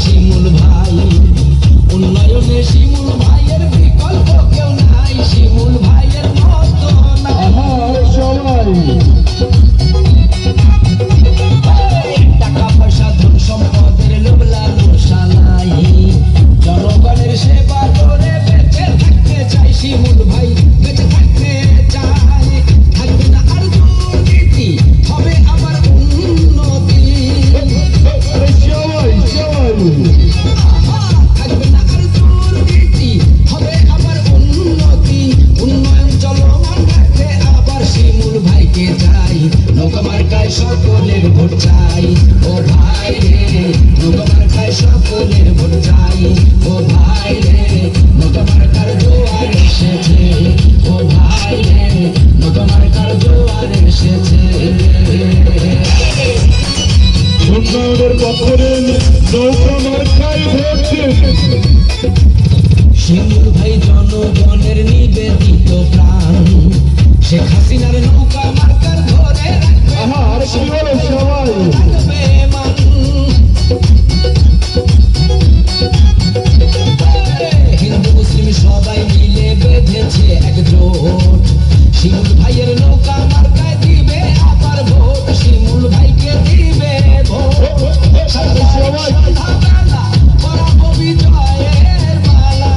শিমুল ভাই, উন্নয়নে শিমুল ভাইয়ের বিকল্প কেউ নাই, শিমুল ভাইয়ের মতো নাই। সবাই টাকা পয়সা ধন সম্পদের লোভ লালসা নাই, জনগণের সেবা করে বেঁচে থাকতে চাই, শিমুল ভাই বেঁচে থাকতে চাই। থাকবে না আর দুর্নীতি, হবে আবার উন্নতি। থাকবে না আর দুর্নীতি, হবে আবার উন্নতি। উন্নয়ন চলমান রাখতে আবার শিমুল ভাইকে চাই, নৌকা মার্কায় সকলের ভোট চাই। ও ভাই রে নৌকা মার্কায় সকলের ভোট চাই। ও ভাই রে নৌকা মার্কার জোয়ার এসেছে। ও ভাই রে নৌকা মার্কার জোয়ার এসেছে। উন্নয়নের পক্ষে নৌকা মার্কায় ভোট শিমুল ভাই জনগণের নিবেদিত প্রাণ, শেখ হাসিনার নৌকা মার্কার ধরে আর কি বলে সবাই রাখবে মান। হিন্দু মুসলিম সবাই মিলে বেঁধেছে একজোট, শিমুল ভাইয়ের নৌকা মার্কায় দিবে আবার ভোট, শিমুল ভাইকে দিবে ভোট। সবাই সন্ধ্যাবেলা পরাবো বিজয়ের মালা,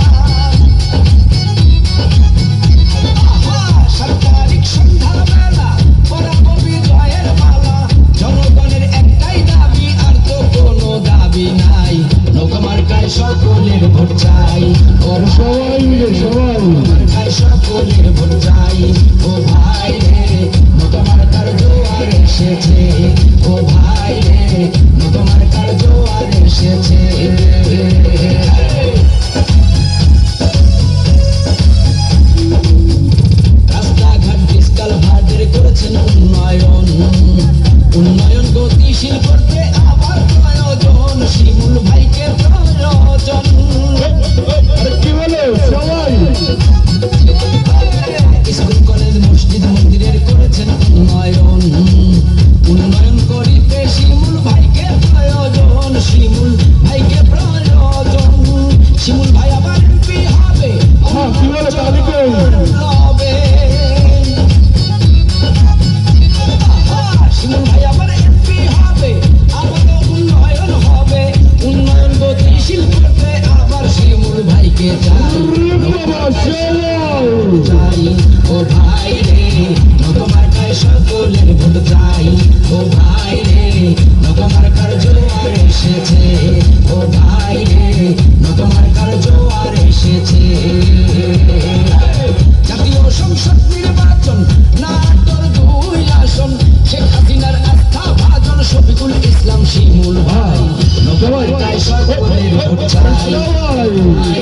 সরকারিক সন্ধ্যাবেলা পরাবো বিজয়ের মালা। জনগণের একটাই দাবি, আর তো কোনো দাবি নাই, নৌকা মার্কায় সকলের ভোট চাই। ওর সবাই মিলে সবাই মার্কায় সকলের ভোট চাই। ও ভাই রে নৌকা মার্কার জোয়ার এসেছে। ও ভাই রে নৌকা মার্কার জোয়ার এসেছে। রাস্তাঘাট ডিসকাল ভাটের করেছেন উন্নয়ন, উন্নয়ন গতিশীল করতে আবার প্রয়োজন, শিমুল ভাইকে প্রয়োজন। কি বলে সবাই স্কুল কলেজ মসজিদ মন্দিরের করেছেন উন্নয়ন, উন্নয়ন করিতে শিমুল ভাইকে প্রয়োজন, শিমুল ভাইকে প্রয়োজন। শিমুল ভাই আবার এমপি হবে, কি বলে তালিকা হবে। শিমুল ভাই আবার এমপি হবে, আবার উন্নয়ন হবে। উন্নয়ন গতিশীল করতে আবার শিমুল ভাইকে চাই, চাই। ও ভাই রে নৌকা মার্কায় সকলের ভোট চাই। ও ভাই রে নৌকা মার্কার জোয়ার এসেছে। ও ভাই রে নৌকা মার্কার জোয়ার এসেছে। জাতীয় সংসদ নির্বাচন, নাটোর 2 আসন, শেখ হাসিনার আস্থা ভাজন, শফিকুল ইসলাম শিমুল ভাই, নৌকা মার্কায় সকলের ভোট চাই।